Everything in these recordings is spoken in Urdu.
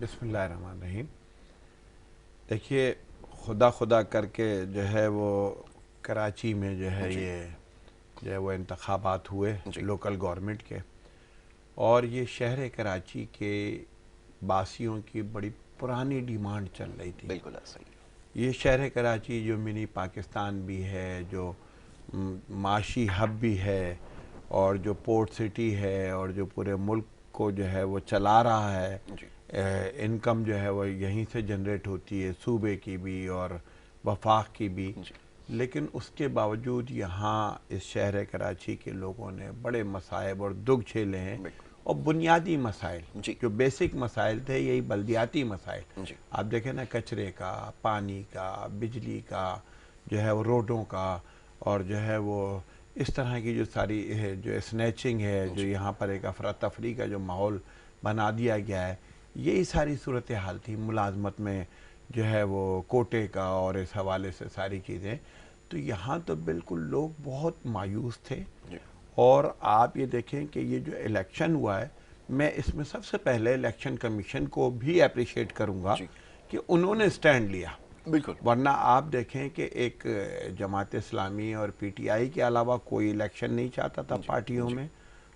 بسم اللہ الرحمن الرحیم. دیکھیے خدا خدا کر کے جو ہے وہ کراچی میں جو ہے یہ وہ انتخابات ہوئے لوکل گورنمنٹ کے, اور یہ شہر کراچی کے باسیوں کی بڑی پرانی ڈیمانڈ چل رہی تھی. بالکل صحیح. یہ شہر کراچی جو منی پاکستان بھی ہے, جو معاشی ہب بھی ہے, اور جو پورٹ سٹی ہے, اور جو پورے ملک کو جو ہے وہ چلا رہا ہے, انکم جو ہے وہ یہیں سے جنریٹ ہوتی ہے, صوبے کی بھی اور وفاق کی بھی. لیکن اس کے باوجود یہاں اس شہر کراچی کے لوگوں نے بڑے مصائب اور دکھ جھیلے ہیں, اور بنیادی مسائل جو بیسک مسائل تھے یہی بلدیاتی مسائل. آپ دیکھیں نا, کچرے کا, پانی کا, بجلی کا, جو ہے وہ روڈوں کا, اور جو ہے وہ اس طرح کی جو ساری جو اسنیچنگ ہے, جو یہاں پر ایک افراتفری کا جو ماحول بنا دیا گیا ہے, یہی ساری صورتحال تھی. ملازمت میں جو ہے وہ کوٹے کا اور اس حوالے سے ساری چیزیں. تو یہاں تو بالکل لوگ بہت مایوس تھے. اور آپ یہ دیکھیں کہ یہ جو الیکشن ہوا ہے, میں اس میں سب سے پہلے الیکشن کمیشن کو بھی اپریشیٹ کروں گا کہ انہوں نے سٹینڈ لیا. بالکل. ورنہ آپ دیکھیں کہ ایک جماعت اسلامی اور پی ٹی آئی کے علاوہ کوئی الیکشن نہیں چاہتا تھا پارٹیوں میں,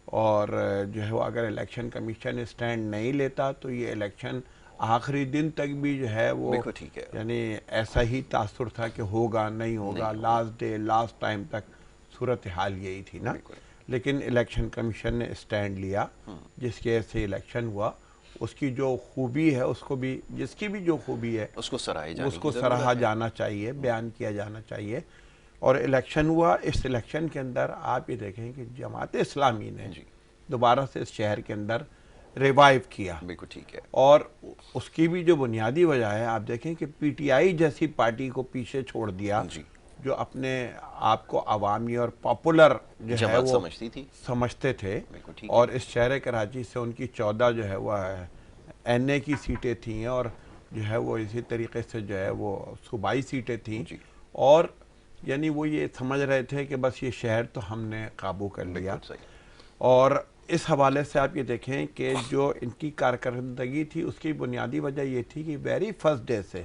اور جو ہے وہ اگر الیکشن کمیشن سٹینڈ نہیں لیتا تو یہ الیکشن آخری دن تک بھی جو ہے وہ یعنی ایسا ہی تاثر تھا کہ ہوگا نہیں ہوگا, لاسٹ ڈے لاسٹ ٹائم تک صورتحال یہی تھی نا. لیکن الیکشن کمیشن نے سٹینڈ لیا, جس کے سے الیکشن ہوا. اس کی جو خوبی ہے اس کو بھی, جس کی بھی جو خوبی ہے اس کو سراہا جانا چاہیے, بیان کیا جانا چاہیے. اور الیکشن ہوا. اس الیکشن کے اندر آپ یہ دیکھیں کہ جماعت اسلامی نے دوبارہ سے اس شہر کے اندر ریوائیو کیا. بالکل ٹھیک ہے. اور اس کی بھی جو بنیادی وجہ ہے, آپ دیکھیں کہ پی ٹی آئی جیسی پارٹی کو پیچھے چھوڑ دیا, جو اپنے آپ کو عوامی اور پاپولر جو ہے وہ سمجھتے تھے. اور اس شہر کراچی سے ان کی 14 جو ہے وہ این اے کی سیٹیں تھیں, اور جو ہے وہ اسی طریقے سے جو ہے وہ صوبائی سیٹیں تھیں. اور یعنی وہ یہ سمجھ رہے تھے کہ بس یہ شہر تو ہم نے قابو کر لیا. اور اس حوالے سے آپ یہ دیکھیں کہ جو ان کی کارکردگی تھی اس کی بنیادی وجہ یہ تھی کہ ویری فرسٹ ڈے سے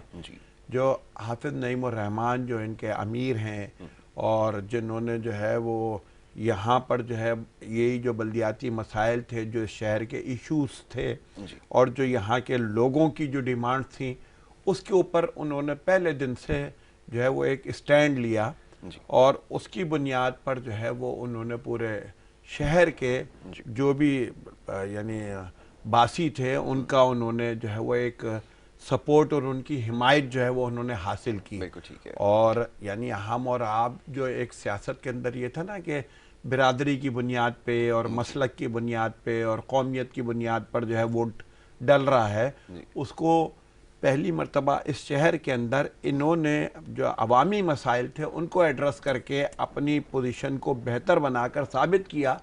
جو حافظ نعیم الرحمن جو ان کے امیر ہیں, اور جنہوں نے جو ہے وہ یہاں پر جو ہے یہی جو بلدیاتی مسائل تھے, جو شہر کے ایشوز تھے, اور جو یہاں کے لوگوں کی جو ڈیمانڈ تھیں, اس کے اوپر انہوں نے پہلے دن سے جو ہے وہ ایک سٹینڈ لیا. اور اس کی بنیاد پر جو ہے وہ انہوں نے پورے شہر کے جو بھی یعنی باسی تھے ان کا انہوں نے جو ہے وہ ایک سپورٹ اور ان کی حمایت جو ہے وہ انہوں نے حاصل کی. اور یعنی ہم اور آپ جو ایک سیاست کے اندر یہ تھا نا کہ برادری کی بنیاد پہ اور مسلک کی بنیاد پہ اور قومیت کی بنیاد پر جو ہے ووٹ ڈل رہا ہے, اس کو پہلی مرتبہ اس شہر کے اندر انہوں نے جو عوامی مسائل تھے ان کو ایڈریس کر کے اپنی پوزیشن کو بہتر بنا کر ثابت کیا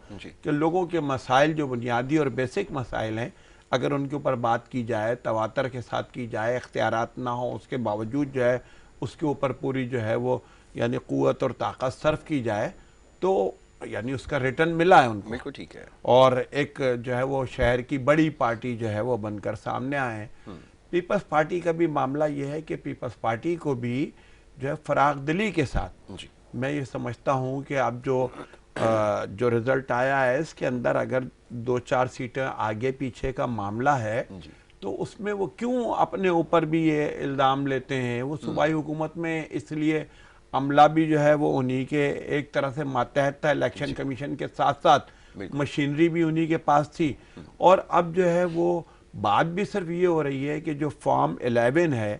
کہ لوگوں کے مسائل جو بنیادی اور بیسک مسائل ہیں, اگر ان کے اوپر بات کی جائے, تواتر کے ساتھ کی جائے, اختیارات نہ ہوں اس کے باوجود جو ہے اس کے اوپر پوری جو ہے وہ یعنی قوت اور طاقت صرف کی جائے, تو یعنی اس کا ریٹرن ملا ہے ان کو. بالکل ٹھیک ہے. اور ایک جو ہے وہ شہر کی بڑی پارٹی جو ہے وہ بن کر سامنے آئے ہیں. پیپلز پارٹی کا بھی معاملہ یہ ہے کہ پیپلز پارٹی کو بھی جو ہے فراغ دلی کے ساتھ میں یہ سمجھتا ہوں کہ اب جو رزلٹ آیا ہے اس کے اندر اگر 2-4 سیٹیں آگے پیچھے کا معاملہ ہے تو اس میں وہ کیوں اپنے اوپر بھی یہ الزام لیتے ہیں. وہ صوبائی حکومت میں اس لیے عملہ بھی جو ہے وہ انہی کے ایک طرح سے ماتحت تھا الیکشن کمیشن کے ساتھ ساتھ, مشینری بھی انہی کے پاس تھی. اور اب جو ہے وہ بات بھی صرف یہ ہو رہی ہے کہ جو فارم 11 ہے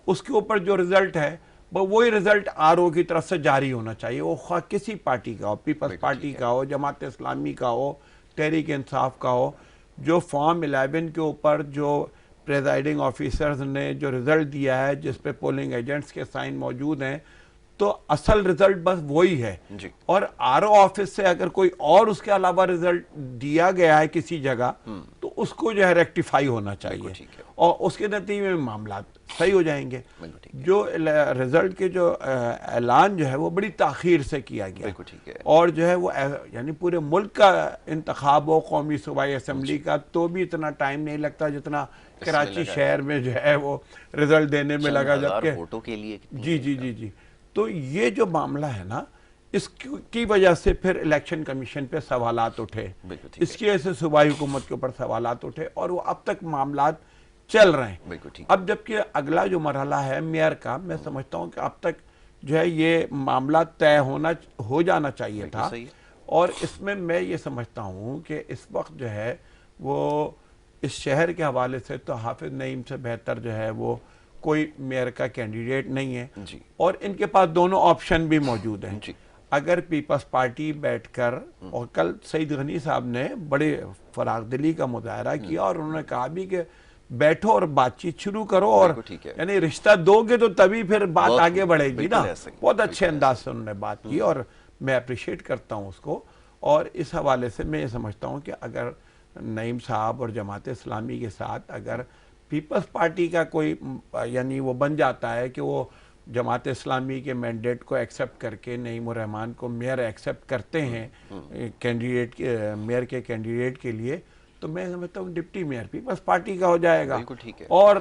اس کے اوپر جو رزلٹ ہے وہی رزلٹ آر او کی طرف سے جاری ہونا چاہیے. وہ خواہ کسی پارٹی کا ہو, پیپلز پارٹی کا ہو, جماعت اسلامی کا ہو, تحریک انصاف کا ہو, جو فارم 11 کے اوپر جو پریزائڈنگ آفیسرز نے جو رزلٹ دیا ہے جس پہ پولنگ ایجنٹس کے سائن موجود ہیں, تو اصل رزلٹ بس وہی ہے. اور آر او آفس سے اگر کوئی اور اس کے علاوہ رزلٹ دیا گیا ہے کسی جگہ تو اس کو جو ہے ریکٹیفائی ہونا چاہیے, اور اس کے نتیجے میں معاملات صحیح ہو جائیں گے. جو رزلٹ کے جو اعلان جو ہے وہ بڑی تاخیر سے کیا گیا, اور جو ہے وہ یعنی پورے ملک کا انتخاب ہو قومی صوبائی اسمبلی کا تو بھی اتنا ٹائم نہیں لگتا جتنا کراچی شہر میں جو ہے وہ رزلٹ دینے میں لگا, جبکہ جی تو یہ جو معاملہ ہے نا, اس کی وجہ سے پھر الیکشن کمیشن پہ سوالات اٹھے, اس کی وجہ سے صوبائی حکومت کے اوپر سوالات اٹھے, اور وہ اب تک معاملات چل رہے ہیں. اب جبکہ اگلا جو مرحلہ ہے میئر کا, میں سمجھتا ہوں کہ اب تک جو ہے یہ معاملہ طے ہو جانا چاہیے تھا, اور اس میں یہ سمجھتا ہوں کہ اس وقت جو ہے وہ اس شہر کے حوالے سے تو حافظ نعیم سے بہتر جو ہے وہ کوئی میئر کا کینڈیڈیٹ نہیں ہے, اور ان کے پاس دونوں آپشن بھی موجود ہیں. اگر پیپلز پارٹی بیٹھ کر, اور کل سعید غنی صاحب نے بڑے فراغ دلی کا مظاہرہ کیا, اور انہوں نے کہا بھی کہ بیٹھو اور بات چیت شروع کرو, اور یعنی رشتہ دو گے تو تبھی پھر بات آگے بڑھے گی نا. بہت اچھے انداز سے انہوں نے بات کی, اور میں اپریشیٹ کرتا ہوں اس کو. اور اس حوالے سے میں یہ سمجھتا ہوں کہ اگر نعیم صاحب اور جماعت اسلامی کے ساتھ اگر پیپلز پارٹی کا کوئی یعنی وہ بن جاتا ہے کہ وہ جماعت اسلامی کے مینڈیٹ کو ایکسیپٹ کر کے نعیم الرحمان کو میئر ایکسیپٹ کرتے ہیں کینڈیڈیٹ میئر کے کینڈیڈیٹ کے لیے, تو میں سمجھتا ہوں ڈپٹی میئر پیپلز پارٹی کا ہو جائے گا, اور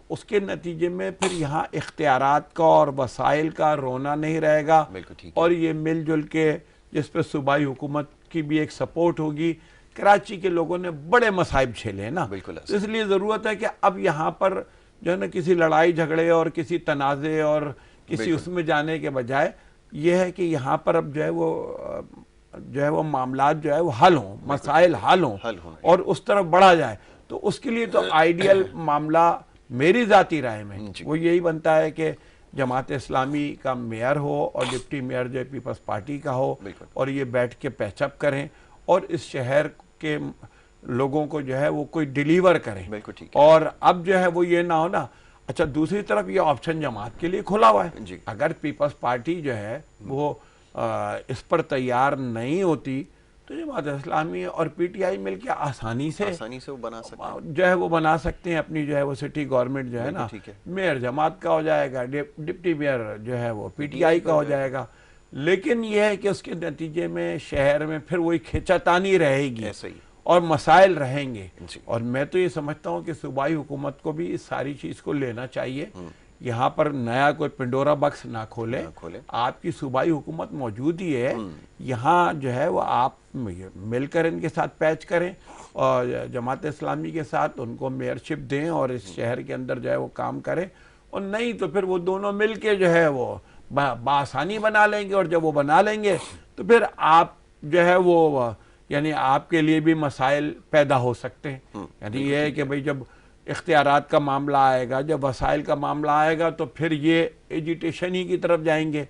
اس کے نتیجے میں پھر یہاں اختیارات کا اور وسائل کا رونا نہیں رہے گا, اور یہ مل جل کے جس پہ صوبائی حکومت کی بھی ایک سپورٹ ہوگی. کراچی کے لوگوں نے بڑے مصائب جھیلے ہیں نا, اس لیے ضرورت ہے کہ اب یہاں پر جو ہے نا کسی لڑائی جھگڑے اور کسی تنازع اور کسی اس میں جانے کے بجائے یہ ہے کہ یہاں پر اب جو ہے وہ معاملات جو ہے وہ حل ہوں, مسائل حل ہوں, اور اس طرف بڑھا جائے. تو اس کے لیے تو آئیڈیل معاملہ میری ذاتی رائے میں وہ یہی بنتا ہے کہ جماعت اسلامی کا میئر ہو اور ڈپٹی میئر جو ہے پیپلز پارٹی کا ہو, اور یہ بیٹھ کے پیچ اپ کریں اور اس شہر کے لوگوں کو جو ہے وہ کوئی ڈیلیور کریں. اور اب جو ہے وہ یہ نہ ہو نا, اچھا دوسری طرف یہ آپشن جماعت کے لیے کھلا ہوا ہے, اگر پیپلز پارٹی جو ہے وہ اس پر تیار نہیں ہوتی تو جماعت اسلامی اور پی ٹی آئی مل کے آسانی سے جو ہے وہ بنا سکتے ہیں اپنی جو ہے وہ سٹی گورنمنٹ جو ہے نا, میئر جماعت کا ہو جائے گا, ڈپٹی میئر جو ہے وہ پی ٹی آئی کا ہو جائے گا. لیکن یہ ہے کہ اس کے نتیجے میں شہر میں پھر وہی کھچاتانی رہے گی اور مسائل رہیں گے. اور میں تو یہ سمجھتا ہوں کہ صوبائی حکومت کو بھی اس ساری چیز کو لینا چاہیے, یہاں پر نیا کوئی پنڈورا بکس نہ کھولے. آپ کی صوبائی حکومت موجود ہی ہے, یہاں جو ہے وہ آپ مل کر ان کے ساتھ پیچ کریں, اور جماعت اسلامی کے ساتھ ان کو میئرشپ دیں اور اس شہر کے اندر جو ہے وہ کام کریں, اور نہیں تو پھر وہ دونوں مل کے جو ہے وہ بآسانی بنا لیں گے. اور جب وہ بنا لیں گے تو پھر آپ جو ہے وہ یعنی آپ کے لیے بھی مسائل پیدا ہو سکتے ہیں. یعنی یہ ہے کہ بھئی جب اختیارات کا معاملہ آئے گا, جب وسائل کا معاملہ آئے گا تو پھر یہ ایجیٹیشن ہی کی طرف جائیں گے.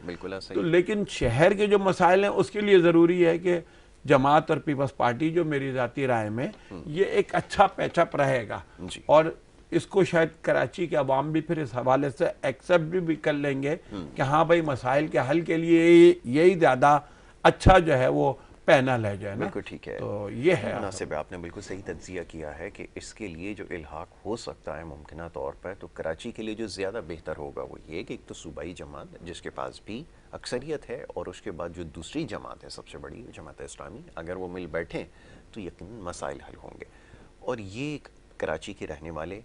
تو لیکن شہر کے جو مسائل ہیں اس کے لیے ضروری ہے کہ جماعت اور پیپلز پارٹی جو میری ذاتی رائے میں یہ ایک اچھا پیچ اپ رہے گا, اور اس کو شاید کراچی کے عوام بھی پھر اس حوالے سے ایکسیپٹ بھی کر لیں گے کہ ہاں بھائی مسائل کے حل کے لیے یہی زیادہ اچھا جو ہے وہ پینل ہے جو ہے نا. بالکل ٹھیک ہے, تو یہ ہے مناسب ہے, آپ نے بالکل صحیح تجزیہ کیا ہے کہ اس کے لیے جو الحاق ہو سکتا ہے ممکنہ طور پر, تو کراچی کے لیے جو زیادہ بہتر ہوگا وہ یہ کہ ایک تو صوبائی جماعت جس کے پاس بھی اکثریت ہے, اور اس کے بعد جو دوسری جماعت ہے سب سے بڑی جماعت اسلامی, اگر وہ مل بیٹھیں تو یقیناً مسائل حل ہوں گے. اور یہ کراچی کے رہنے والے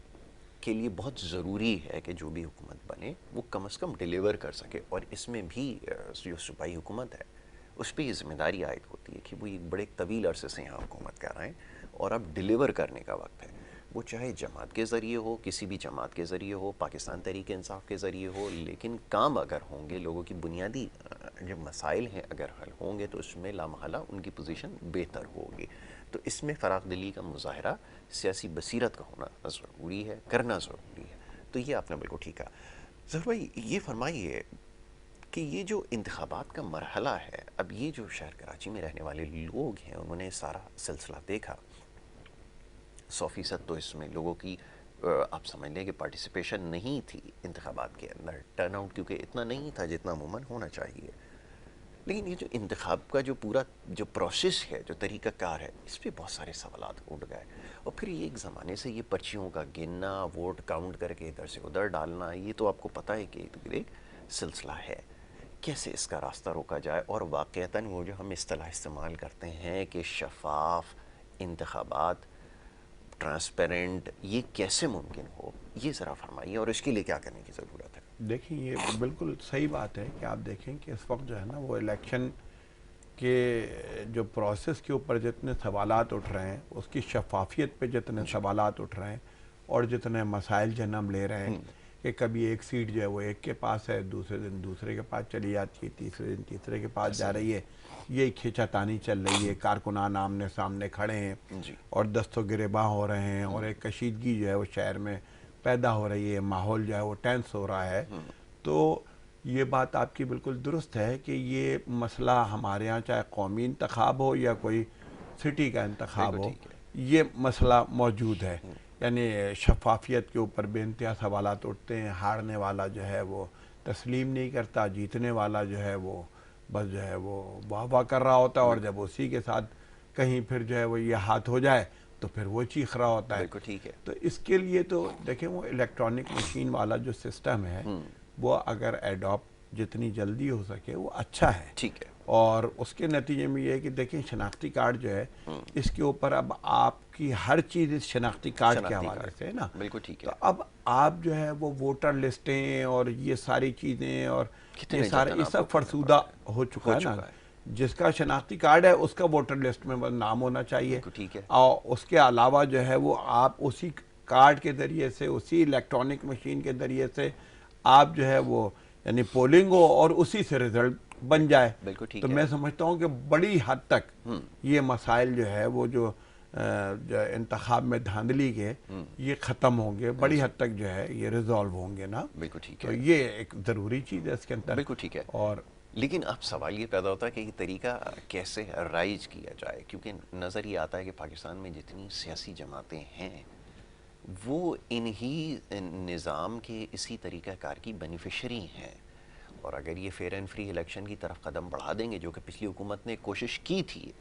کے لیے بہت ضروری ہے کہ جو بھی حکومت بنے وہ کم از کم ڈیلیور کر سکے. اور اس میں بھی جو صوبائی حکومت ہے اس پہ یہ ذمہ داری عائد ہوتی ہے کہ وہ ایک بڑے طویل عرصے سے یہاں حکومت کر رہے ہیں, اور اب ڈیلیور کرنے کا وقت ہے. وہ چاہے جماعت کے ذریعے ہو, کسی بھی جماعت کے ذریعے ہو, پاکستان تحریک انصاف کے ذریعے ہو, لیکن کام اگر ہوں گے, لوگوں کی بنیادی جو مسائل ہیں اگر حل ہوں گے تو اس میں لامحالہ ان کی پوزیشن بہتر ہوگی. تو اس میں فراغ دلی کا مظاہرہ سیاسی بصیرت کا ہونا ضروری ہے, کرنا ضروری ہے. تو یہ آپ نے بالکل ٹھیک کہا. ظفر بھائی یہ فرمائیے کہ یہ جو انتخابات کا مرحلہ ہے, اب یہ جو شہر کراچی میں رہنے والے لوگ ہیں انہوں نے سارا سلسلہ دیکھا, 100% تو اس میں لوگوں کی آپ سمجھ لیں کہ پارٹیسپیشن نہیں تھی انتخابات کے اندر, ٹرن آؤٹ کیونکہ اتنا نہیں تھا جتنا عموماً ہونا چاہیے. لیکن یہ جو انتخاب کا جو پورا جو پروسیس ہے، جو طریقہ کار ہے، اس پہ بہت سارے سوالات اٹھ گئے. اور پھر یہ ایک زمانے سے یہ پرچیوں کا گننا، ووٹ کاؤنٹ کر کے ادھر سے ادھر ڈالنا، یہ تو آپ کو پتہ ہے کہ ایک سلسلہ ہے. کیسے اس کا راستہ روکا جائے اور واقعتاً وہ جو ہم اصطلاح استعمال کرتے ہیں کہ شفاف انتخابات، ٹرانسپیرنٹ، یہ کیسے ممکن ہو، یہ ذرا فرمائیے اور اس کے لیے کیا کرنے کی ضرورت ہے؟ دیکھیں یہ بالکل صحیح بات ہے کہ آپ دیکھیں کہ اس وقت جو ہے نا وہ الیکشن کے جو پروسیس کے اوپر جتنے سوالات اٹھ رہے ہیں، اس کی شفافیت پہ جتنے سوالات اٹھ رہے ہیں اور جتنے مسائل جنم لے رہے ہیں کہ کبھی ایک سیٹ جو ہے وہ ایک کے پاس ہے، دوسرے دن دوسرے کے پاس چلی جاتی ہے، تیسرے دن تیسرے کے پاس جا رہی ہے، یہ کھینچا تانی چل رہی ہے، کارکنان آمنے سامنے کھڑے ہیں اور دست و گریباں ہو رہے ہیں اور ایک کشیدگی جو ہے وہ شہر میں پیدا ہو رہی ہے، ماحول جو ہے وہ ٹینس ہو رہا ہے. تو یہ بات آپ کی بالکل درست ہے کہ یہ مسئلہ ہمارے ہاں چاہے قومی انتخاب ہو یا کوئی سٹی کا انتخاب ہو، یہ مسئلہ موجود ہے. یعنی شفافیت کے اوپر بے انتہا سوالات اٹھتے ہیں. ہارنے والا جو ہے وہ تسلیم نہیں کرتا، جیتنے والا جو ہے وہ بس جو ہے وہ واہ واہ کر رہا ہوتا ہے، اور جب اسی کے ساتھ کہیں پھر جو ہے وہ یہ ہاتھ ہو جائے تو پھر وہ چیخ رہا ہوتا ہے. تو اس کے لیے تو دیکھیں وہ الیکٹرانک مشین والا جو سسٹم ہے وہ اگر ایڈاپٹ جتنی جلدی ہو سکے وہ اچھا ہے. ٹھیک ہے. اور اس کے نتیجے میں یہ ہے کہ دیکھیں شناختی کارڈ جو ہے اس کے اوپر اب آپ کی ہر چیز اس شناختی کارڈ کے حوالے سے ہے نا. بالکل ٹھیک ہے. تو اب آپ جو ہے وہ ووٹر لسٹیں اور یہ ساری چیزیں اور یہ سارے یہ سب فرسودہ ہو چکا ہے نا. جس کا شناختی کارڈ ہے اس کا ووٹر لسٹ میں نام ہونا چاہیے. ٹھیک ہے. اور اس کے علاوہ جو ہے وہ آپ اسی کارڈ کے ذریعے سے، اسی الیکٹرانک مشین کے ذریعے سے آپ جو ہے وہ یعنی پولنگ ہو اور اسی سے رزلٹ بن جائے. تو میں سمجھتا ہوں کہ بڑی حد تک یہ مسائل جو ہے وہ جو انتخاب میں دھاندلی کے یہ ختم ہوں گے، بڑی حد تک جو ہے یہ ریزالو ہوں گے نا. بالکل ٹھیک ہے. تو یہ ایک ضروری چیز ہے اس کے اندر. بالکل ٹھیک ہے. اور لیکن اب سوال یہ پیدا ہوتا ہے کہ یہ طریقہ کیسے رائج کیا جائے، کیونکہ نظر یہ آتا ہے کہ پاکستان میں جتنی سیاسی جماعتیں ہیں وہ انہی نظام کے اسی طریقہ کار کی بینیفیشری ہیں. اور اگر یہ فیئر اینڈ فری الیکشن کی طرف قدم بڑھا دیں گے، جو کہ پچھلی حکومت نے کوشش کی تھی،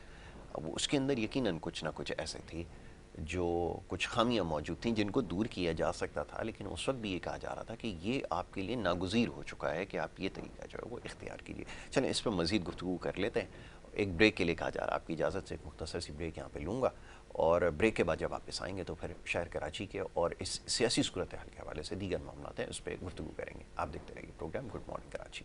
اب اس کے اندر یقیناً کچھ نہ کچھ ایسے تھی جو کچھ خامیاں موجود تھیں جن کو دور کیا جا سکتا تھا، لیکن اس وقت بھی یہ کہا جا رہا تھا کہ یہ آپ کے لیے ناگزیر ہو چکا ہے کہ آپ یہ طریقہ جو ہے وہ اختیار کیجیے. چلیں اس پہ مزید گفتگو کر لیتے ہیں. ایک بریک کے لیے کہا جا رہا ہے، آپ کی اجازت سے ایک مختصر سی بریک یہاں پہ لوں گا، اور بریک کے بعد جب واپس آئیں گے تو پھر شہر کراچی کے اور اس سیاسی صورتحال کے حوالے سے دیگر معاملات ہیں، اس پہ گفتگو کریں گے. آپ دیکھتے رہیے programme good morning Karachi.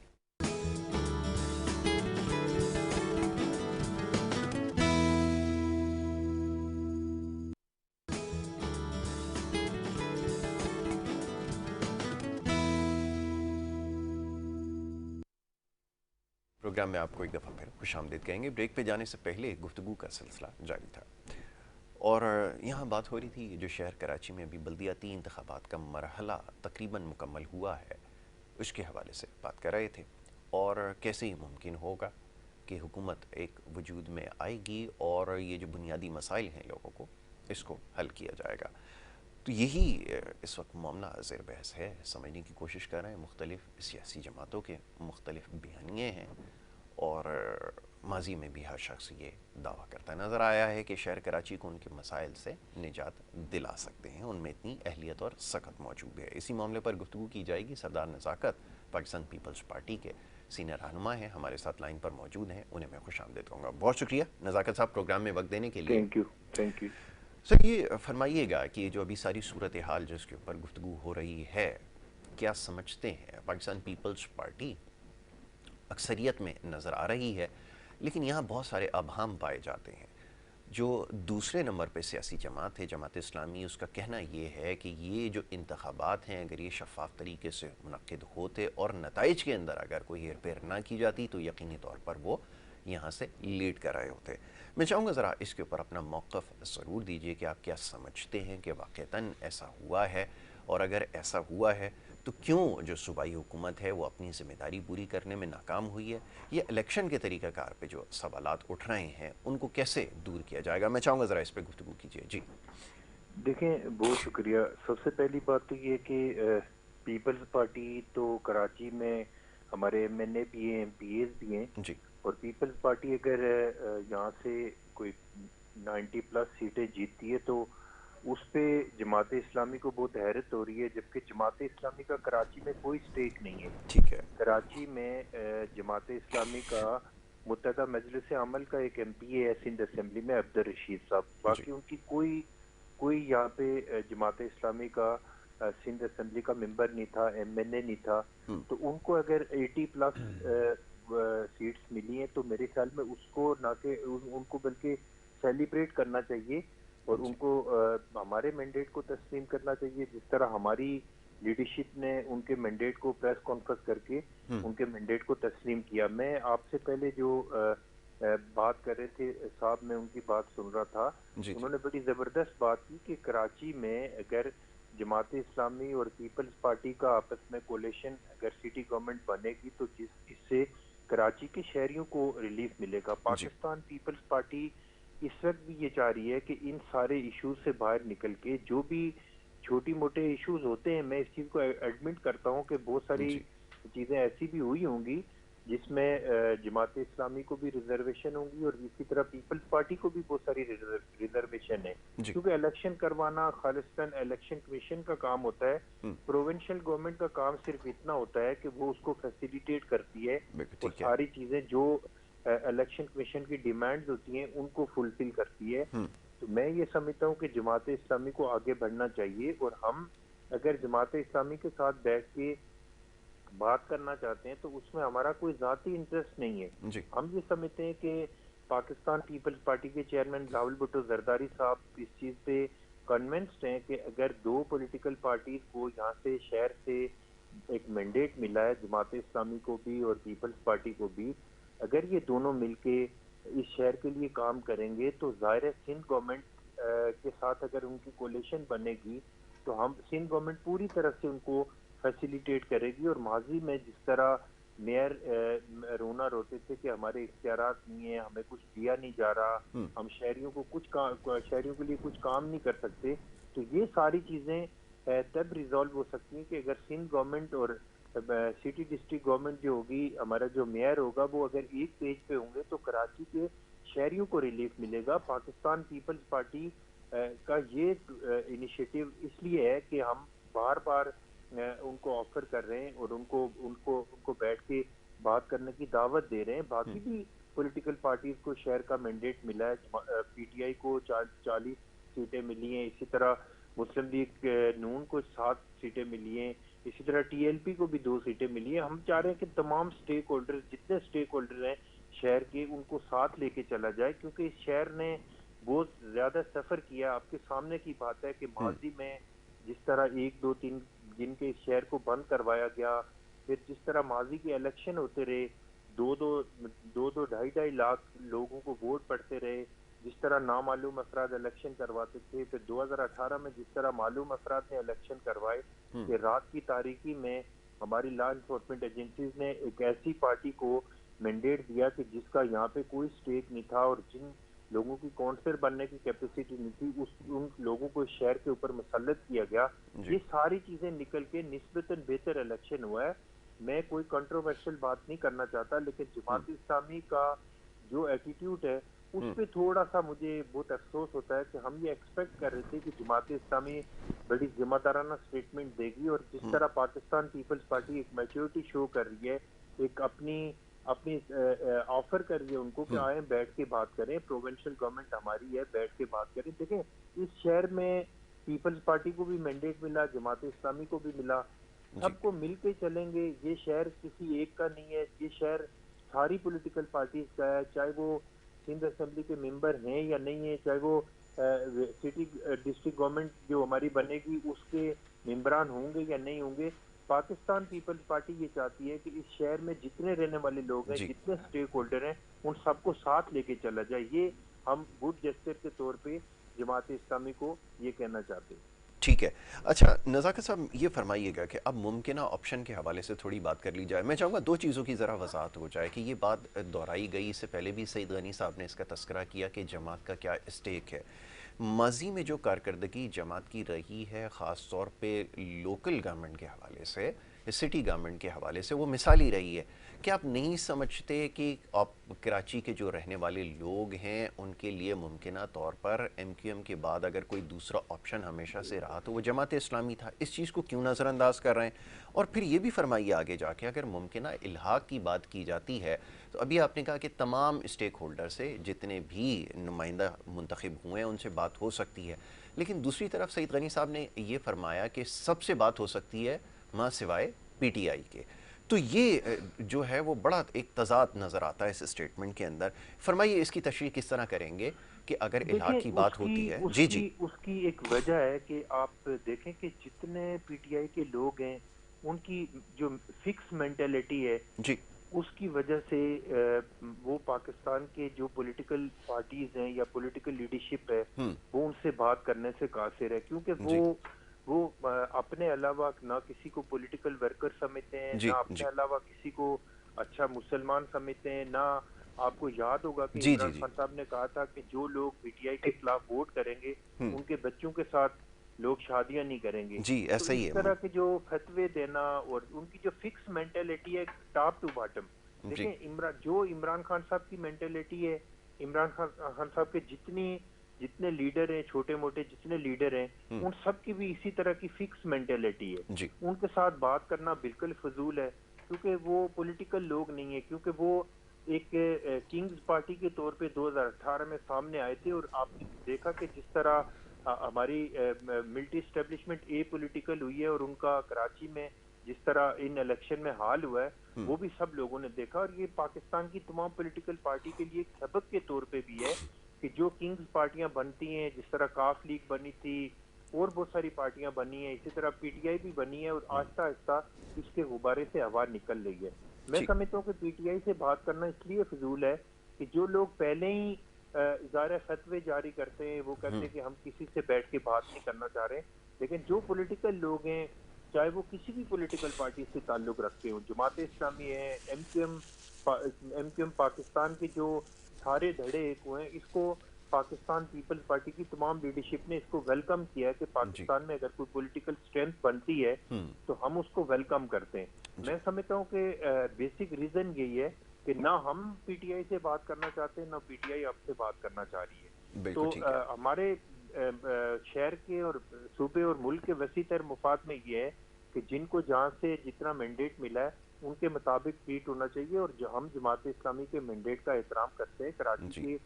Programme میں آپ کو ایک دفعہ پھر خوش آمدید کہیں گے. بریک پہ جانے سے پہلے گفتگو کا سلسلہ جاری تھا اور یہاں بات ہو رہی تھی جو شہر کراچی میں ابھی بلدیاتی انتخابات کا مرحلہ تقریباً مکمل ہوا ہے، اس کے حوالے سے بات کر رہے تھے اور کیسے ہی ممکن ہوگا کہ حکومت ایک وجود میں آئے گی اور یہ جو بنیادی مسائل ہیں لوگوں کو اس کو حل کیا جائے گا. تو یہی اس وقت معاملہ زیر بحث ہے. سمجھنے کی کوشش کر رہے ہیں، مختلف سیاسی جماعتوں کے مختلف بیانیے ہیں اور ماضی میں بھی ہر شخص یہ دعویٰ کرتا نظر آیا ہے کہ شہر کراچی کو ان کے مسائل سے نجات دلا سکتے ہیں، ان میں اتنی اہلیت اور سخت موجود ہے. اسی معاملے پر گفتگو کی جائے گی. سردار نزاکت پاکستان پیپلز پارٹی کے سینئر رہنما ہیں، ہمارے ساتھ لائن پر موجود ہیں، انہیں میں خوش آمدید کہوں گا. بہت شکریہ نزاکت صاحب پروگرام میں وقت دینے کے لیے. Thank you. سر یہ فرمائیے گا کہ جو ابھی ساری صورتحال جس کے اوپر گفتگو ہو رہی ہے، کیا سمجھتے ہیں پاکستان پیپلز پارٹی اکثریت میں نظر آ رہی ہے، لیکن یہاں بہت سارے ابہام پائے جاتے ہیں. جو دوسرے نمبر پہ سیاسی جماعت ہے جماعت اسلامی، اس کا کہنا یہ ہے کہ یہ جو انتخابات ہیں اگر یہ شفاف طریقے سے منعقد ہوتے اور نتائج کے اندر اگر کوئی ہیر پھیر نہ کی جاتی تو یقینی طور پر وہ یہاں سے لیڈ کر رہے ہوتے. میں چاہوں گا ذرا اس کے اوپر اپنا موقف ضرور دیجئے کہ آپ کیا سمجھتے ہیں کہ واقعتاً ایسا ہوا ہے، اور اگر ایسا ہوا ہے تو کیوں جو صوبائی حکومت ہے وہ اپنی ذمہ داری پوری کرنے میں ناکام ہوئی ہے. یہ الیکشن کے طریقہ کار پہ جو سوالات اٹھ رہے ہیں ان کو کیسے دور کیا جائے گا؟ میں چاہوں گا ذرا اس پہ گفتگو کیجیے. جی دیکھیں، بہت شکریہ. سب سے پہلی بات تو یہ کہ پیپلز پارٹی تو کراچی میں ہمارے ایم این اے بھی ہیں، ایم پی ایز بھی ہیں، اور پیپلز پارٹی اگر یہاں سے کوئی 90+ سیٹیں جیتتی ہے تو اس پہ جماعت اسلامی کو بہت حیرت ہو رہی ہے، جبکہ جماعت اسلامی کا کراچی میں کوئی سٹیک نہیں ہے. ٹھیک ہے. کراچی میں جماعت اسلامی کا متحدہ مجلس عمل کا ایک ایم پی ہے سندھ اسمبلی میں، عبدالرشید صاحب. باقی ان کی کوئی یہاں پہ جماعت اسلامی کا سندھ اسمبلی کا ممبر نہیں تھا، ایم این اے نہیں تھا. تو ان کو اگر 80+ سیٹس ملی ہیں تو میرے خیال میں اس کو نہ کہ ان کو بلکہ سیلیبریٹ کرنا چاہیے اور ان کو ہمارے مینڈیٹ کو تسلیم کرنا چاہیے، جس طرح ہماری لیڈرشپ نے ان کے مینڈیٹ کو پریس کانفرنس کر کے ان کے مینڈیٹ کو تسلیم کیا. میں آپ سے پہلے جو بات کر رہے تھے صاحب، میں ان کی بات سن رہا تھا. انہوں نے بڑی زبردست بات کی کہ کراچی میں اگر جماعت اسلامی اور پیپلز پارٹی کا آپس میں کولیشن اگر سٹی گورنمنٹ بنے گی تو اس سے کراچی کے شہریوں کو ریلیف ملے گا. پاکستان پیپلز پارٹی اس وقت بھی یہ چاہ رہی ہے کہ ان سارے ایشوز سے باہر نکل کے جو بھی چھوٹی موٹے ایشوز ہوتے ہیں، میں اس چیز کو ایڈمٹ کرتا ہوں کہ بہت ساری چیزیں ایسی بھی ہوئی ہوں گی جس میں جماعت اسلامی کو بھی ریزرویشن ہوں گی اور اسی طرح پیپلز پارٹی کو بھی بہت ساری ریزرویشن ہے، کیونکہ الیکشن کروانا خالصتاً الیکشن کمیشن کا کام ہوتا ہے. پروونشل گورنمنٹ کا کام صرف اتنا ہوتا ہے کہ وہ اس کو فیسیلیٹیٹ کرتی ہے اور ساری چیزیں جو الیکشن کمیشن کی ڈیمانڈز ہوتی ہیں ان کو فلفل کرتی ہے. تو میں یہ سمجھتا ہوں کہ جماعت اسلامی کو آگے بڑھنا چاہیے، اور ہم اگر جماعت اسلامی کے ساتھ بیٹھ کے بات کرنا چاہتے ہیں تو اس میں ہمارا کوئی ذاتی انٹرسٹ نہیں ہے. ہم یہ سمجھتے ہیں کہ پاکستان پیپلز پارٹی کے چیئرمین راول بھٹو زرداری صاحب اس چیز پہ کنونسڈ ہیں کہ اگر دو پولیٹیکل پارٹیز کو یہاں سے شہر سے ایک مینڈیٹ ملا ہے، جماعت اسلامی کو بھی اور پیپلز پارٹی کو بھی، اگر یہ دونوں مل کے اس شہر کے لیے کام کریں گے تو ظاہر ہے سندھ گورنمنٹ کے ساتھ اگر ان کی کولیشن بنے گی تو ہم سندھ گورنمنٹ پوری طرح سے ان کو فیسیلیٹیٹ کرے گی. اور ماضی میں جس طرح میئر رونا روتے تھے کہ ہمارے اختیارات نہیں ہیں، ہمیں کچھ دیا نہیں جا رہا، ہم شہریوں کے لیے کچھ کام نہیں کر سکتے، تو یہ ساری چیزیں تب ریزالو ہو سکتی ہیں کہ اگر سندھ گورنمنٹ اور سٹی ڈسٹرکٹ گورنمنٹ جو ہوگی، ہمارا جو میئر ہوگا، وہ اگر ایک پیج پہ ہوں گے تو کراچی کے شہریوں کو ریلیف ملے گا. پاکستان پیپلز پارٹی کا یہ انیشیٹو اس لیے ہے کہ ہم بار بار ان کو آفر کر رہے ہیں اور ان کو بیٹھ کے بات کرنے کی دعوت دے رہے ہیں. باقی بھی پولیٹیکل پارٹیز کو شہر کا مینڈیٹ ملا ہے، پی ٹی آئی کو 40 سیٹیں ملی ہیں، اسی طرح مسلم لیگ نون کو 7 سیٹیں ملی ہیں، اسی طرح ٹی ایل پی کو بھی 2 سیٹیں ملی ہیں. ہم چاہ رہے ہیں کہ تمام سٹیک ہولڈر جتنے سٹیک ہولڈر ہیں شہر کے ان کو ساتھ لے کے چلا جائے، کیونکہ اس شہر نے بہت زیادہ سفر کیا. آپ کے سامنے کی بات ہے کہ ماضی میں جس طرح 1 2 3 جن کے اس شہر کو بند کروایا گیا، پھر جس طرح ماضی کے الیکشن ہوتے رہے، 2-2 لاکھ لوگوں کو ووٹ پڑتے رہے، جس طرح نامعلوم افراد الیکشن کرواتے تھے، پھر 2018 میں جس طرح معلوم افراد نے الیکشن کروائے کہ رات کی تاریکی میں ہماری لا انفورسمنٹ ایجنسیز نے ایک ایسی پارٹی کو مینڈیٹ دیا کہ جس کا یہاں پہ کوئی سٹیک نہیں تھا اور جن لوگوں کی کونسلر بننے کی کیپیسٹی نہیں تھی، ان لوگوں کو اس شہر کے اوپر مسلط کیا گیا. یہ ساری چیزیں نکل کے نسبتاً بہتر الیکشن ہوا ہے. میں کوئی کنٹروورشل بات نہیں کرنا چاہتا، لیکن جماعت اسلامی کا جو ایٹیٹیوڈ ہے اس پہ تھوڑا سا مجھے بہت افسوس ہوتا ہے کہ ہم یہ ایکسپیکٹ کر رہے تھے کہ جماعت اسلامی بڑی ذمہ دارانہ سٹیٹمنٹ دے گی، اور جس طرح پاکستان پیپلز پارٹی ایک میچورٹی شو کر رہی ہے، ایک اپنی آفر کر رہی ہے ان کو کہ آئیں بیٹھ کے بات کریں، پروونشل گورنمنٹ ہماری ہے، بیٹھ کے بات کریں. دیکھیں اس شہر میں پیپلز پارٹی کو بھی مینڈیٹ ملا، جماعت اسلامی کو بھی ملا، سب کو مل کے چلیں گے. یہ شہر کسی ایک کا نہیں ہے، یہ شہر ساری پولیٹیکل پارٹیز کا ہے، چاہے وہ سندھ اسمبلی کے ممبر ہیں یا نہیں ہیں، چاہے وہ سٹی ڈسٹرکٹ گورنمنٹ جو ہماری بنے گی اس کے ممبران ہوں گے یا نہیں ہوں گے. پاکستان پیپلز پارٹی یہ چاہتی ہے کہ اس شہر میں جتنے رہنے والے لوگ ہیں، جتنے سٹیک ہولڈر ہیں، ان سب کو ساتھ لے کے چلا جائے. یہ ہم گڈ جسٹر کے طور پہ جماعت اسلامی کو یہ کہنا چاہتے ہیں. ٹھیک ہے. اچھا نزاکت صاحب یہ فرمائیے گا کہ اب ممکنہ آپشن کے حوالے سے تھوڑی بات کر لی جائے. میں چاہوں گا 2 چیزوں کی ذرا وضاحت ہو جائے کہ یہ بات دہرائی گئی، اس سے پہلے بھی سعید غنی صاحب نے اس کا تذکرہ کیا کہ جماعت کا کیا اسٹیک ہے. ماضی میں جو کارکردگی جماعت کی رہی ہے خاص طور پہ لوکل گورنمنٹ کے حوالے سے، سٹی گورنمنٹ کے حوالے سے وہ مثالی رہی ہے. کیا آپ نہیں سمجھتے کہ آپ کراچی کے جو رہنے والے لوگ ہیں ان کے لیے ممکنہ طور پر ایم کیو ایم کے بعد اگر کوئی دوسرا آپشن ہمیشہ سے رہا تو وہ جماعت اسلامی تھا؟ اس چیز کو کیوں نظر انداز کر رہے ہیں؟ اور پھر یہ بھی فرمائیے آگے جا کے اگر ممکنہ الحاق کی بات کی جاتی ہے تو ابھی آپ نے کہا کہ تمام اسٹیک ہولڈر سے جتنے بھی نمائندہ منتخب ہوئے ہیں ان سے بات ہو سکتی ہے، لیکن دوسری طرف سعید غنی صاحب نے یہ فرمایا کہ سب سے بات ہو سکتی ہے ماں سوائے پی ٹی آئی کے. تو یہ جو ہے وہ بڑا ایک تضاد نظر آتا ہے اس اسٹیٹمنٹ کے اندر. فرمائیے اس کی تشریح کس طرح کریں گے کہ اگر الحاق کی بات ہوتی ہے؟ جی جی. اس کی ایک وجہ ہے کہ آپ دیکھیں کہ جتنے پی ٹی آئی کے لوگ ہیں ان کی جو فکس مینٹلٹی ہے جی اس کی وجہ سے وہ پاکستان کے جو پولیٹیکل پارٹیز ہیں یا پولیٹیکل لیڈرشپ ہے وہ ان سے بات کرنے سے قاصر ہے، کیونکہ وہ اپنے علاوہ نہ کسی کو پولیٹیکل ورکر سمجھتے ہیں، نہ اپنے علاوہ کسی کو اچھا مسلمان سمجھتے ہیں. نہ آپ کو یاد ہوگا کہ عمران خان صاحب نے کہا تھا کہ جو لوگ پی ٹی آئی کے خلاف ووٹ کریں گے ان کے بچوں کے ساتھ لوگ شادیاں نہیں کریں گے. جی تو ایسا ہی اس ہے. طرح کے جو فتوے دینا اور ان کی جو فکس مینٹلٹی ہے ٹاپ ٹو باٹم. دیکھیں عمران خان صاحب کی مینٹلٹی ہے، عمران خان صاحب کے جتنے لیڈر ہیں، چھوٹے موٹے جتنے لیڈر ہیں، ان سب کی بھی اسی طرح کی فکس مینٹلٹی ہے. ان کے ساتھ بات کرنا بالکل فضول ہے کیونکہ وہ پولیٹیکل لوگ نہیں ہیں، کیونکہ وہ ایک کنگز پارٹی کے طور پہ 2018 میں سامنے آئے تھے. اور آپ نے دیکھا کہ جس طرح ہماری ملٹری اسٹیبلشمنٹ اے پولیٹیکل ہوئی ہے اور ان کا کراچی میں جس طرح ان الیکشن میں حال ہوا ہے وہ بھی سب لوگوں نے دیکھا. اور یہ پاکستان کی تمام پولیٹیکل پارٹی کے لیے ایک سبق کے طور پہ بھی ہے کہ جو کنگز پارٹیاں بنتی ہیں، جس طرح کاف لیگ بنی تھی اور بہت ساری پارٹیاں بنی ہیں، اسی طرح پی ٹی آئی بھی بنی ہے اور آہستہ آہستہ اس کے غبارے سے ہوا نکل رہی ہے. میں سمجھتا ہوں کہ پی ٹی آئی سے بات کرنا اس لیے فضول ہے کہ جو لوگ پہلے ہی اظہار فتوے جاری کرتے ہیں، وہ کہتے ہیں کہ ہم کسی سے بیٹھ کے بات نہیں کرنا چاہ رہے. لیکن جو پولیٹیکل لوگ ہیں چاہے وہ کسی بھی پولیٹیکل پارٹی سے تعلق رکھتے ہوں، جماعت اسلامی ہے، ایم کیو ایم پاکستان کے جو سارے دھڑے ایک ہوئے ہیں، اس کو پاکستان پیپلز پارٹی کی تمام لیڈرشپ نے اس کو ویلکم کیا ہے کہ پاکستان میں اگر کوئی پولیٹیکل اسٹرینتھ بنتی ہے تو ہم اس کو ویلکم کرتے ہیں. میں سمجھتا ہوں کہ بیسک ریزن یہی ہے کہ نہ ہم پی ٹی آئی سے بات کرنا چاہتے ہیں، نہ پی ٹی آئی ہم سے بات کرنا چاہ رہی ہے. تو ہمارے شہر کے اور صوبے اور ملک کے وسیع تر مفاد میں یہ ہے کہ جن کو جہاں سے جتنا مینڈیٹ ملا ہے ان کے مطابق ٹریٹ ہونا چاہیے. اور جو ہم جماعت اسلامی کے مینڈیٹ کا احترام کرتے ہیں، کراچی کے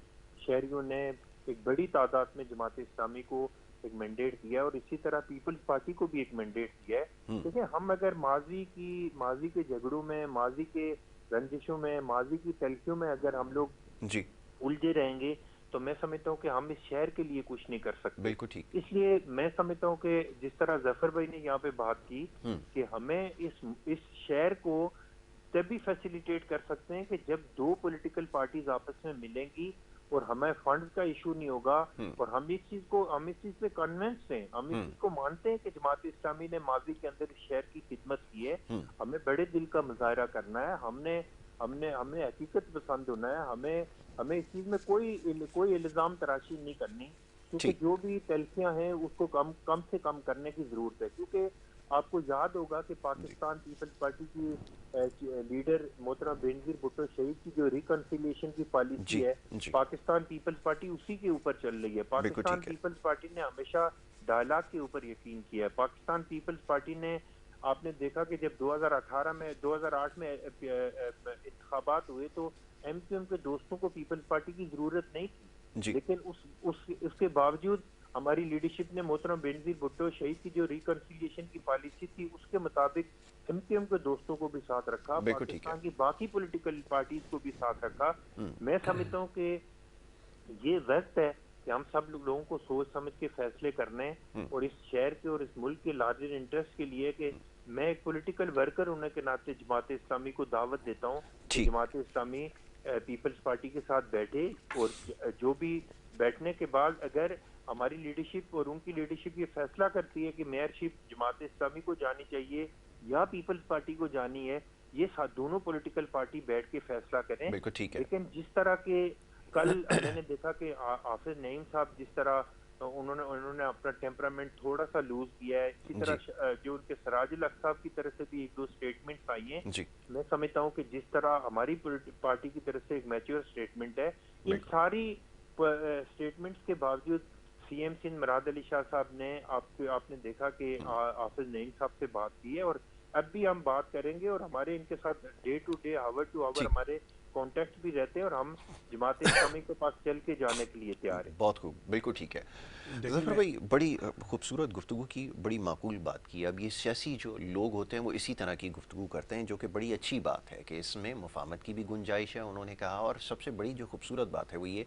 شہریوں نے ایک بڑی تعداد میں جماعت اسلامی کو ایک مینڈیٹ دیا ہے اور اسی طرح پیپلز پارٹی کو بھی ایک مینڈیٹ دیا ہے. دیکھیں ہم اگر ماضی کے جھگڑوں میں، ماضی کے رنجشوں میں، ماضی کی تلخیوں میں اگر ہم لوگ الجھے رہیں گے تو میں سمجھتا ہوں کہ ہم اس شہر کے لیے کچھ نہیں کر سکتے. بالکل ٹھیک. اس لیے میں سمجھتا ہوں کہ جس طرح ظفر بھائی نے یہاں پہ بات کی کہ ہمیں اس شہر کو تبھی فیسیلیٹیٹ کر سکتے ہیں کہ جب دو پولیٹیکل پارٹیز آپس میں ملیں گی اور ہمیں فنڈز کا ایشو نہیں ہوگا. اور ہم اس چیز پہ کنونسڈ ہیں، ہم اس چیز کو مانتے ہیں کہ جماعت اسلامی نے ماضی کے اندر اس شہر کی خدمت کی ہے. ہمیں بڑے دل کا مظاہرہ کرنا ہے، ہمیں حقیقت پسند ہونا ہے، ہمیں اس چیز میں کوئی الزام تراشی نہیں کرنی، کیونکہ جو بھی تلخیاں ہیں اس کو کم سے کم کرنے کی ضرورت ہے. کیونکہ آپ کو یاد ہوگا کہ پاکستان پیپلز پارٹی کی لیڈر محترم بینظیر بھٹو شہید کی جو ریکنسیلیشن کی پالیسی ہے، پاکستان پیپلز پارٹی اسی کے اوپر چل رہی ہے. پاکستان پیپلز پارٹی نے ہمیشہ ڈائلاگ کے اوپر یقین کیا ہے. پاکستان پیپلز پارٹی نے، آپ نے دیکھا کہ جب 2008 میں انتخابات ہوئے تو ایم کیو ایم کے دوستوں کو پیپلز پارٹی کی ضرورت نہیں تھی، لیکن اس کے باوجود ہماری لیڈرشپ نے محترم بینظیر بھٹو شہید کی جو ریکنسیلیشن کی پالیسی تھی اس کے مطابق ایم کیو ایم کے دوستوں کو بھی ساتھ رکھا، پاکستان کی باقی پولیٹیکل پارٹیز کو بھی ساتھ رکھا. میں سمجھتا ہوں کہ یہ وقت ہے کہ ہم سب لوگوں کو سوچ سمجھ کے فیصلے کرنے اور اس شہر کے اور اس ملک کے لارجر انٹرسٹ کے لیے کہ میں ایک پولیٹیکل ورکر ہونے کے ناطے جماعت اسلامی کو دعوت دیتا ہوں کہ جماعت اسلامی پیپلز پارٹی کے ساتھ بیٹھے اور جو بھی بیٹھنے کے بعد اگر ہماری لیڈرشپ اور ان کی لیڈرشپ یہ فیصلہ کرتی ہے کہ میئرشپ جماعت اسلامی کو جانی چاہیے یا پیپلز پارٹی کو جانی ہے، یہ دونوں پولیٹیکل پارٹی بیٹھ کے فیصلہ کریں. لیکن جس طرح کے کل میں نے دیکھا کہ حافظ نعیم صاحب جس طرح انہوں نے اپنا ٹیمپرامنٹ تھوڑا سا لوز کیا ہے. اسی طرح جو ان کے سراج الحق صاحب کی طرف سے بھی ایک دو اسٹیٹمنٹس آئی ہیں, میں سمجھتا ہوں کہ جس طرح ہماری پارٹی کی طرف سے ایک میچور اسٹیٹمنٹ ہے, ان ساری اسٹیٹمنٹس کے باوجود سی ایم سندھ مراد علی شاہ صاحب نے آپ نے دیکھا کہ حافظ نعیم صاحب سے بات کی ہے, اور اب بھی ہم بات کریں گے, اور ہمارے ان کے ساتھ day to day hour to hour ہمارے کانٹیکٹ بھی رہتے ہیں, اور ہم جماعت اسلامی کے پاس چل کے جانے کے لیے تیار ہیں. بہت خوب, بالکل ٹھیک ہے. ظفر بھائی بڑی خوبصورت گفتگو کی, بڑی معقول بات کی. اب یہ سیاسی جو لوگ ہوتے ہیں وہ اسی طرح کی گفتگو کرتے ہیں, جو کہ بڑی اچھی بات ہے کہ اس میں مفاہمت کی بھی گنجائش ہے, انہوں نے کہا. اور سب سے بڑی جو خوبصورت بات ہے وہ یہ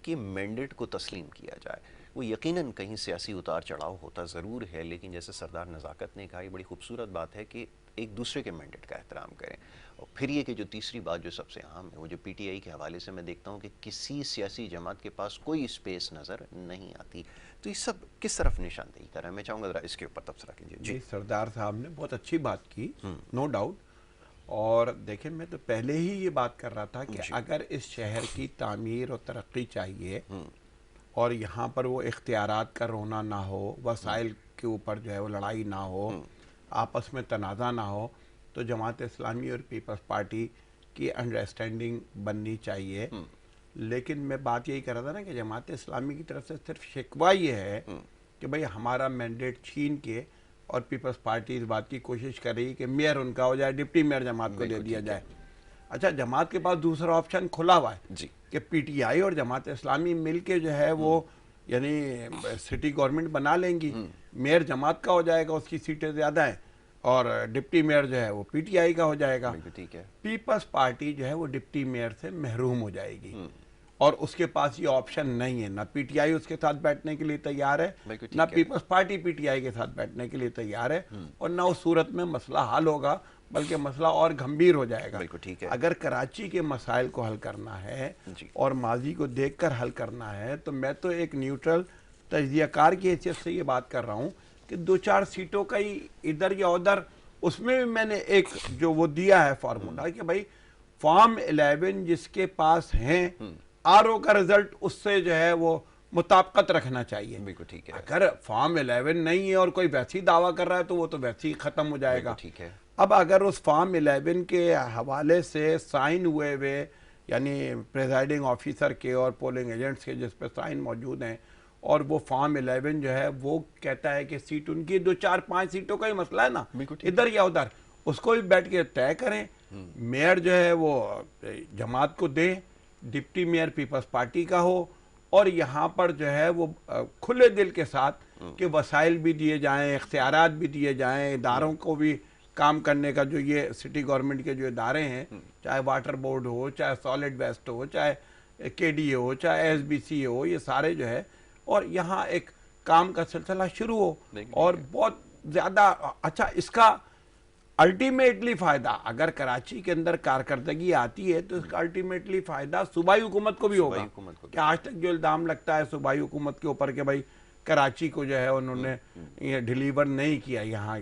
کہ مینڈیٹ کو تسلیم کیا جائے. وہ یقیناً کہیں سیاسی اتار چڑھاؤ ہوتا ضرور ہے, لیکن جیسے سردار نزاکت نے کہا, یہ بڑی خوبصورت بات ہے کہ ایک دوسرے کے مینڈیٹ کا احترام کریں. اور پھر یہ کہ جو تیسری بات جو سب سے اہم ہے, وہ جو پی ٹی آئی کے حوالے سے میں دیکھتا ہوں کہ کسی سیاسی جماعت کے پاس کوئی اسپیس نظر نہیں آتی. تو یہ سب کس طرف نشاندہی کر رہا ہے؟ میں چاہوں گا ذرا اس کے اوپر تبصرہ کیجیے. جی, سردار صاحب نے بہت اچھی بات کی, نو ڈاؤٹ. اور دیکھیں, میں تو پہلے ہی یہ بات کر رہا تھا کہ اگر اس شہر کی تعمیر اور ترقی چاہیے اور یہاں پر وہ اختیارات کا رونا نہ ہو, وسائل کے اوپر جو ہے وہ لڑائی نہ ہو, آپس میں تنازع نہ ہو, تو جماعت اسلامی اور پیپلز پارٹی کی انڈرسٹینڈنگ بننی چاہیے. لیکن میں بات یہی کر رہا تھا نا کہ جماعت اسلامی کی طرف سے صرف شکوہ یہ ہے کہ بھئی ہمارا مینڈیٹ چھین کے, اور پیپلز پارٹی اس بات کی کوشش کر رہی کہ میئر ان کا ہو جائے, ڈپٹی میئر جماعت کو دے دیا جائے. اچھا, جماعت کے پاس دوسرا آپشن کھلا ہوا ہے کہ پی ٹی آئی اور جماعت اسلامی مل کے جو ہے وہ یعنی سٹی گورنمنٹ بنا لیں گی. میئر جماعت کا ہو جائے گا, اس کی سیٹیں زیادہ ہیں, اور ڈپٹی میئر جو ہے وہ پی ٹی آئی کا ہو جائے گا. پیپلز پارٹی جو ہے وہ ڈپٹی میئر سے محروم ہو جائے گی, اور اس کے پاس یہ آپشن نہیں ہے. نہ پی ٹی آئی اس کے ساتھ بیٹھنے کے لیے تیار ہے, نہ پیپلز پارٹی پی ٹی آئی کے ساتھ بیٹھنے کے لیے تیار ہے, اور نہ اس صورت میں مسئلہ حل ہوگا, بلکہ مسئلہ اور گھمبیر ہو جائے گا. اگر کراچی کے مسائل کو حل کرنا ہے اور ماضی کو دیکھ کر حل کرنا ہے, تو میں تو ایک نیوٹرل تجزیہ کار کی حیثیت سے یہ بات کر رہا ہوں کہ 2-4 سیٹوں کا ہی ادھر یا ادھر, اس میں بھی میں نے ایک جو وہ دیا ہے فارمولا کہ بھائی فارم 11 جس کے پاس ہیں, آر او کا رزلٹ اس سے جو ہے وہ مطابقت رکھنا چاہیے. اگر فارم 11 نہیں ہے اور کوئی ویسی دعویٰ کر رہا ہے تو وہ تو ویسی ختم ہو جائے گا. اب اگر اس فارم 11 کے حوالے سے سائن ہوئے یعنی پریزائڈنگ آفیسر کے اور پولنگ ایجنٹس کے جس پہ سائن موجود ہیں, اور وہ فارم 11 جو ہے وہ کہتا ہے کہ سیٹ ان کی 2-4-5 سیٹوں کا ہی مسئلہ ہے نا, ادھر یا ادھر, اس کو بھی بیٹھ کے طے کریں. میئر جو ہے وہ جماعت کو دیں, ڈپٹی میئر پیپلز پارٹی کا ہو, اور یہاں پر جو ہے وہ کھلے دل کے ساتھ کہ وسائل بھی دیے جائیں, اختیارات بھی دیے جائیں, اداروں کو بھی کام کرنے کا, جو یہ سٹی گورنمنٹ کے جو ادارے ہیں, چاہے واٹر بورڈ ہو, چاہے سالڈ ویسٹ ہو, چاہے کے ڈی اے ہو, چاہے ایس بی سی ہو, یہ سارے جو ہے, اور یہاں ایک کام کا سلسلہ شروع ہو. اور بہت زیادہ اچھا, اس کا الٹیمیٹلی فائدہ اگر کراچی کے اندر کارکردگی آتی ہے تو اس کا الٹیمیٹلی فائدہ صوبائی حکومت کو بھی ہوگا. کہ آج تک جو الزام لگتا ہے صوبائی حکومت کے اوپر کہ بھائی کراچی کو جو ہے انہوں نے ڈیلیور نہیں کیا یہاں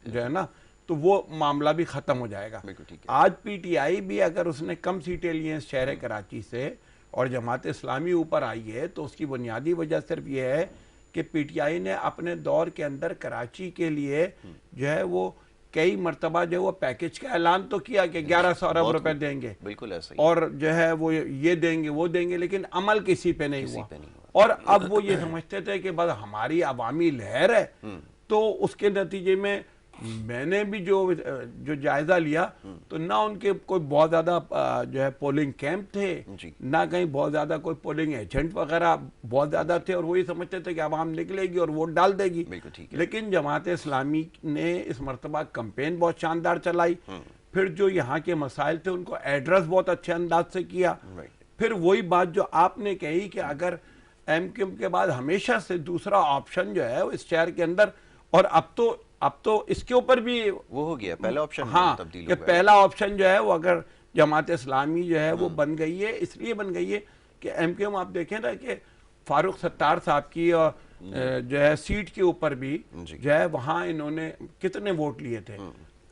جو ہے نا, تو وہ معاملہ بھی ختم ہو جائے گا. آج پی ٹی آئی بھی اگر اس نے کم سیٹیں لی ہیں شہر کراچی سے اور جماعت اسلامی اوپر آئی ہے, تو اس کی بنیادی وجہ صرف یہ ہے کہ پی ٹی آئی نے اپنے دور کے اندر کراچی کے لیے جو ہے وہ کئی مرتبہ جو وہ پیکج کا اعلان تو کیا کہ 1100 ارب روپے دیں گے, بالکل ایسا, اور جو ہے وہ یہ دیں گے وہ دیں گے, لیکن عمل کسی پہ نہیں ہوا. اور اب وہ یہ سمجھتے تھے کہ بس ہماری عوامی لہر ہے. تو اس کے نتیجے میں میں نے بھی جو جائزہ لیا تو نہ ان کے کوئی بہت زیادہ جو ہے پولنگ کیمپ تھے, نہ کہیں بہت زیادہ کوئی پولنگ ایجنٹ وغیرہ بہت زیادہ تھے, اور وہی سمجھتے تھے کہ عوام نکلے گی اور ووٹ ڈال دے گی. لیکن جماعت اسلامی نے اس مرتبہ کمپین بہت شاندار چلائی, پھر جو یہاں کے مسائل تھے ان کو ایڈریس بہت اچھے انداز سے کیا. پھر وہی بات جو آپ نے کہی کہ اگر ایم کیو ایم کے بعد ہمیشہ سے دوسرا آپشن جو ہے اس شہر کے اندر, اور اب تو اس کے اوپر بھی وہ ہو گیا پہلا آپشن, ہاں, کہ پہلا آپشن جو ہے وہ اگر جماعت اسلامی جو ہے وہ بن گئی ہے, اس لیے بن گئی ہے کہ ایم کیو ایم آپ دیکھیں نا کہ فاروق ستار صاحب کی جو ہے سیٹ کے اوپر بھی جو ہے وہاں انہوں نے کتنے ووٹ لیے تھے,